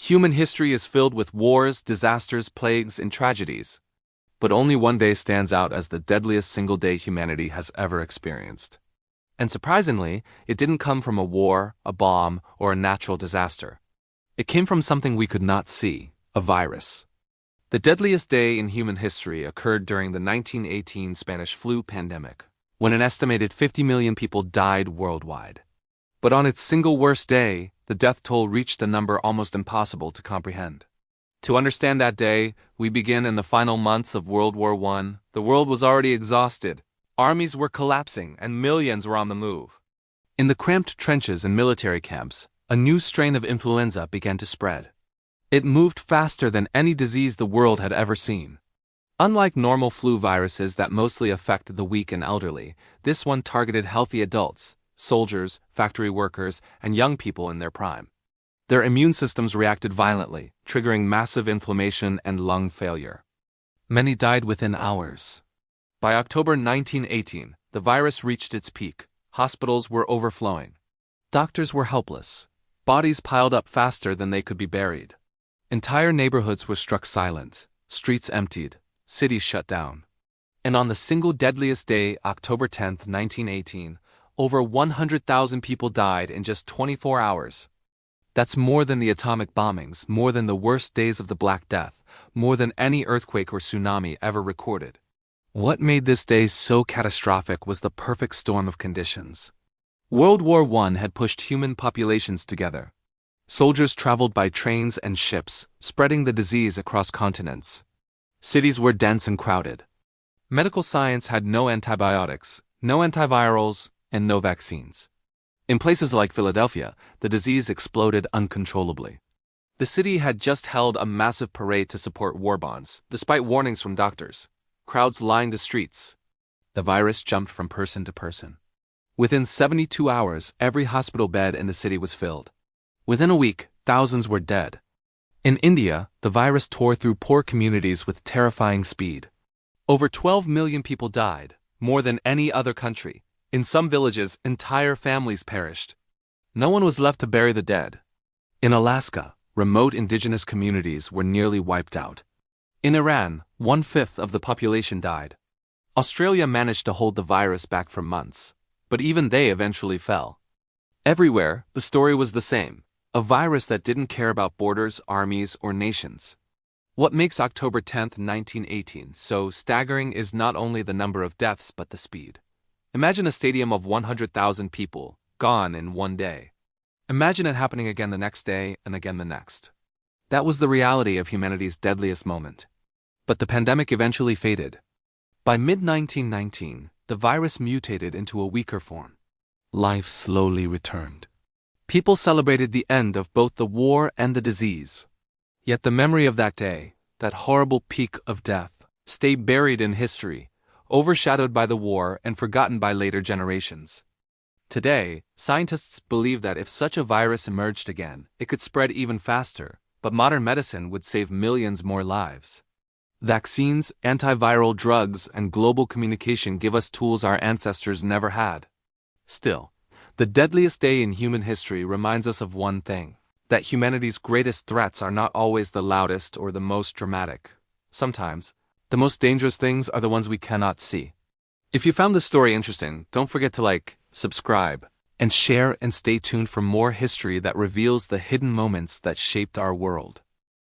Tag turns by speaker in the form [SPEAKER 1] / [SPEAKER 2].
[SPEAKER 1] Human history is filled with wars, disasters, plagues, and tragedies. But only one day stands out as the deadliest single day humanity has ever experienced. And surprisingly, it didn't come from a war, a bomb, or a natural disaster. It came from something we could not see, a virus. The deadliest day in human history occurred during the 1918 Spanish flu pandemic, when an estimated 50 million people died worldwide. But on its single worst day, the death toll reached a number almost impossible to comprehend. To understand that day, we begin in the final months of World War I. The world was already exhausted. Armies were collapsing, and millions were on the move. In the cramped trenches and military camps, a new strain of influenza began to spread. It moved faster than any disease the world had ever seen. Unlike normal flu viruses that mostly affect the weak and elderly, this one targeted healthy adults, soldiers, factory workers, and young people in their prime. Their immune systems reacted violently, triggering massive inflammation and lung failure. Many died within hours. By October 1918, the virus reached its peak. Hospitals were overflowing. Doctors were helpless. Bodies piled up faster than they could be buried. Entire neighborhoods were struck silent, streets emptied, cities shut down. And on the single deadliest day, October 10, 1918, over 100,000 people died in just 24 hours. That's more than the atomic bombings, more than the worst days of the Black Death, more than any earthquake or tsunami ever recorded. What made this day so catastrophic was the perfect storm of conditions. World War I had pushed human populations together. Soldiers traveled by trains and ships, spreading the disease across continents. Cities were dense and crowded. Medical science had no antibiotics, no antivirals, and no vaccines. In places like Philadelphia, the disease exploded uncontrollably. The city had just held a massive parade to support war bonds, despite warnings from doctors. Crowds lined the streets. The virus jumped from person to person. Within 72 hours, every hospital bed in the city was filled. Within a week, thousands were dead. In India, the virus tore through poor communities with terrifying speed. Over 12 million people died, more than any other country. In some villages, entire families perished. No one was left to bury the dead. In Alaska, remote indigenous communities were nearly wiped out. In Iran, 1/5 of the population died. Australia managed to hold the virus back for months, but even they eventually fell. Everywhere, the story was the same: a virus that didn't care about borders, armies, or nations. What makes October 10, 1918 so staggering is not only the number of deaths but the speed. Imagine a stadium of 100,000 people, gone in one day. Imagine it happening again the next day and again the next. That was the reality of humanity's deadliest moment. But the pandemic eventually faded. By mid-1919, the virus mutated into a weaker form. Life slowly returned. People celebrated the end of both the war and the disease. Yet the memory of that day, that horrible peak of death, stayed buried in history, overshadowed by the war and forgotten by later generations. Today, scientists believe that if such a virus emerged again, it could spread even faster, but modern medicine would save millions more lives. Vaccines, antiviral drugs, and global communication give us tools our ancestors never had. Still, the deadliest day in human history reminds us of one thing: that humanity's greatest threats are not always the loudest or the most dramatic. Sometimes, the most dangerous things are the ones we cannot see. If you found this story interesting, don't forget to like, subscribe, and share, and stay tuned for more history that reveals the hidden moments that shaped our world.